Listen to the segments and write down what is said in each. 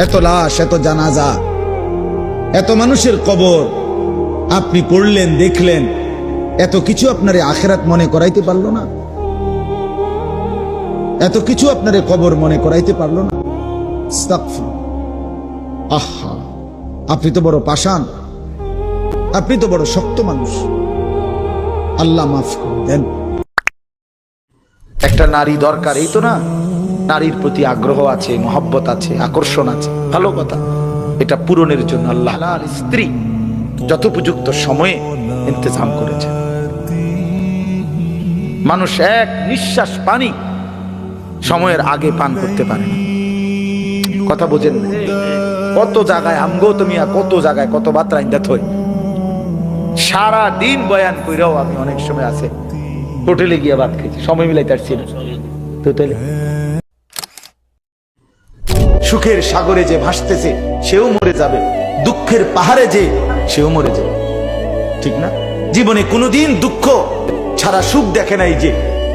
এত লাশ, এত জানাজা, এত মানুষের কবর আপনি পড়লেন, দেখলেন, এত কিছু আপনার আখিরাত মনে করাইতে পারলো না? এত কিছু আপনার কবর মনে করাইতে পারলো না? আহা, আপনি তো বড় পাষাণ, আপনি তো বড় শক্ত মানুষ। আল্লাহ মাফ করে দেন। একটা নারী দরকার, এই তো না? নারীর প্রতি আগ্রহ আছে, মহব্বত আছে, আকর্ষণ আছে, ভালো কথা। এটা পূরণের জন্য আল্লাহ স্ত্রী যথোপযুক্ত সময়ে ইন্তজাম করেছে। মানুষ এক নিঃশ্বাস পানি সময়ের আগে পান করতে পারে না। কথা বোঝেন না? কত জায়গায় আমগো তুমি, কত জায়গায় কত বার্তা ইন্দাত হই, সারা দিন বয়ান কইরাও আমি অনেক সময় আছে হোটেলে গিয়ে ভাত খেয়েছি, সময় মিলাইতে পারছি না। হোটেলে সুখের সাগরে যে ভাসতেছে সেও মরে যাবে, দুঃখের পাহাড়ে যে সেও মরে যাবে, ঠিক না? জীবনে কোনোদিন দুঃখ ছাড়া সুখ দেখে নাই যে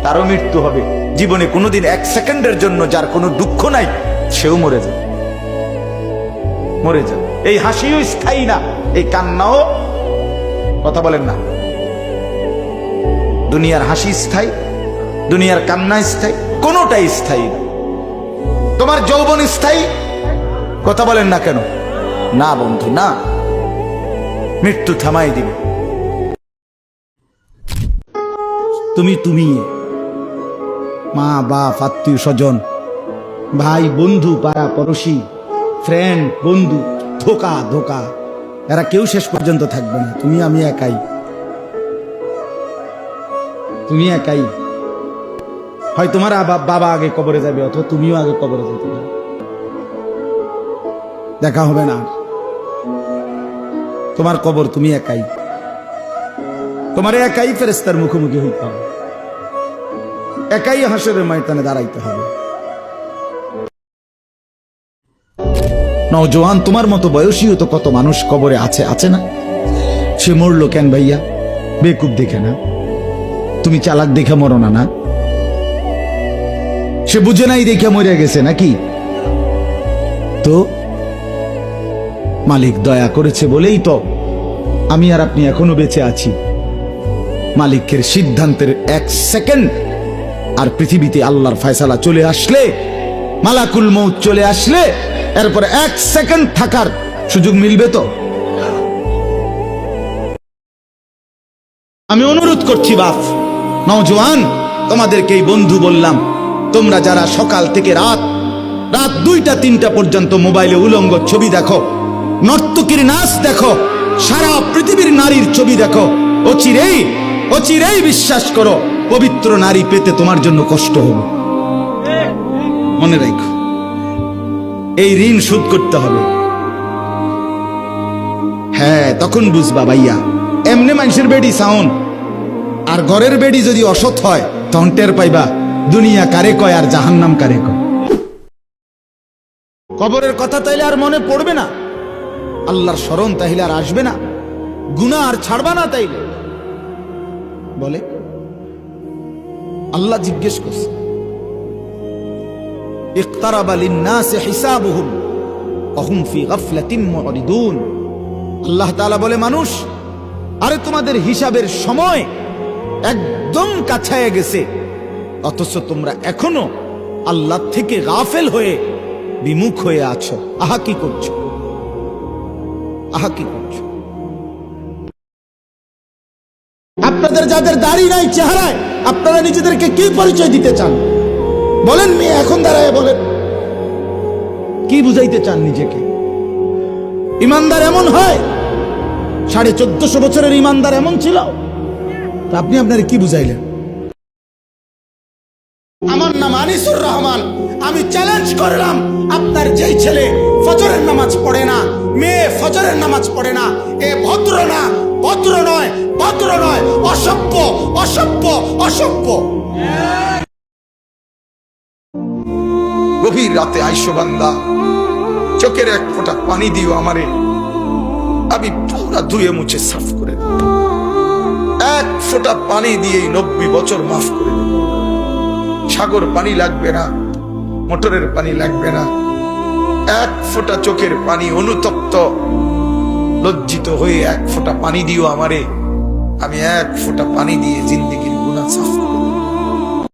তারও মৃত্যু হবে। জীবনে কোনোদিন এক সেকেন্ডের জন্য যার কোনো দুঃখ নাই সেও মরে যাবে, মরে যাবে। এই হাসিও স্থায়ী না, এই কান্নাও, কথা বলেন না, দুনিয়ার হাসি স্থায়ী, দুনিয়ার কান্না স্থায়ী, কোনোটাই স্থায়ী না। তোমার যৌবন স্থায়ী, কথা বলেন না কেন? না বন্ধু, না, মৃত্যু থামাই দিবে। তুমি মা বাপ, আত্মীয় স্বজন, ভাই বন্ধু, পাড়া পড়োশি, ফ্রেন্ড, বন্ধু, ধোকা ধোকা, এরা কেউ শেষ পর্যন্ত থাকবে না। তুমি আমি একাই, তুমি একাই। হয় তোমার বাবা আগে কবরে যাবে, অথবা তুমিও আগে কবরে যেতে পারো, দেখা হবে না। তোমার কবর তুমি একাই, তোমার একাই ফেরেশতার মুখোমুখি হইতে হবে, একাই হাসরের ময়দানে দাঁড়াইতে হবে। নওজোয়ান, তোমার মতো বয়সীও তো কত মানুষ কবরে আছে, আছে না? সে মরলো কেন ভাইয়া? বেকুব দেখে না? তুমি চালাক দেখে মরো না? না, সে বুঝে নাই দেখে মরে গেছে নাকি? তো মালিক দয়া করেছে বলেই তো আমি আর আপনি এখনো বেঁচে আছি। মালিকের সিদ্ধান্তের এক সেকেন্ড আর পৃথিবীতে আল্লাহর ফয়সালা চলে আসলে, মালাকুল মউত চলে আসলে, এরপর এক সেকেন্ড থাকার সুযোগ মিলবে তো? আমি অনুরোধ করছি বাপ, নওজোয়ান, তোমাদেরকে এই বন্ধু বললাম, তোমরা যারা সকাল থেকে রাত 2টা 3টা পর্যন্ত মোবাইলে উলঙ্গ ছবি দেখো, নর্তকীর নাচ দেখো, সারা পৃথিবীর নারীর ছবি দেখো, অচিরেই বিশ্বাস করো পবিত্র নারী পেতে তোমার জন্য কষ্ট হবে। মনে রাখো, এই ঋণ শোধ করতে হবে। হ্যাঁ, তখন বুঝবা ভাইয়া। এমনি মানুষের বেডি সাউন্ড আর ঘরের বেডি যদি অসৎ হয়, তখন টের পাইবা দুনিয়া কারে কয় আর জাহান্নাম কারে কয়। কবরের কথা তাইলে আর মনে পড়বে না, আল্লাহর স্মরণ তাইলে আর আসবে না, গুনাহ আর ছাড়বা না তাইলে। বলে আল্লাহ জিজ্ঞেস করছে, ইকতারাবা লিন-নাসি হিসাবুহুম ওয়া হুম ফি গাফলাতিন মুরিদুন। আল্লাহ তাআলা বলে, মানুষ, আরে তোমাদের হিসাবের সময় একদম কাছায় গেছে, অথচ তোমরা এখনো আল্লাহ থেকে গাফেল হয়ে বিমুখ হয়ে আছো। আহা কি করছো, আহা কি করছো? আপনাদের যাদের দাড়ি নাই চেহারায়, আপনারা নিজেদেরকে কি পরিচয় দিতে চান? বলেন, মেয়ে এখন দাঁড়ায় বলেন, কি বুঝাইতে চান নিজেকে? ইমানদার এমন হয়? 1450 বছরের ইমানদার এমন ছিল? আপনি আপনার কি বুঝাইলেন? আমার নাম আনিসুর রহমান, আমি চ্যালেঞ্জ করলাম, আপনার যেই ছেলে ফজরের নামাজ পড়ে না, মেয়ে ফজরের নামাজ পড়ে না, এ ভদ্র না, ভদ্র নয়, ভদ্র নয়, অসভ্য, অসভ্য, অসভ্য। গভীর রাতে আইসো বান্দা, চোখের এক ফোঁটা পানি দিও আমারে, আমি পুরা ধুয়ে মুছে সাফ করে দেব। এক ফোঁটা পানি দিয়েই 90 বছর মাফ করে দেব। সাগর পানি লাগবে না, মোটরের পানি লাগবে না, এক ফোঁটা চোখের পানি অনুতপ্ত লজ্জিত হয়ে এক ফোঁটা পানি দিও আমারে, আমি এক ফোঁটা পানি দিয়ে জিন্দেগির গুনাহ সাফ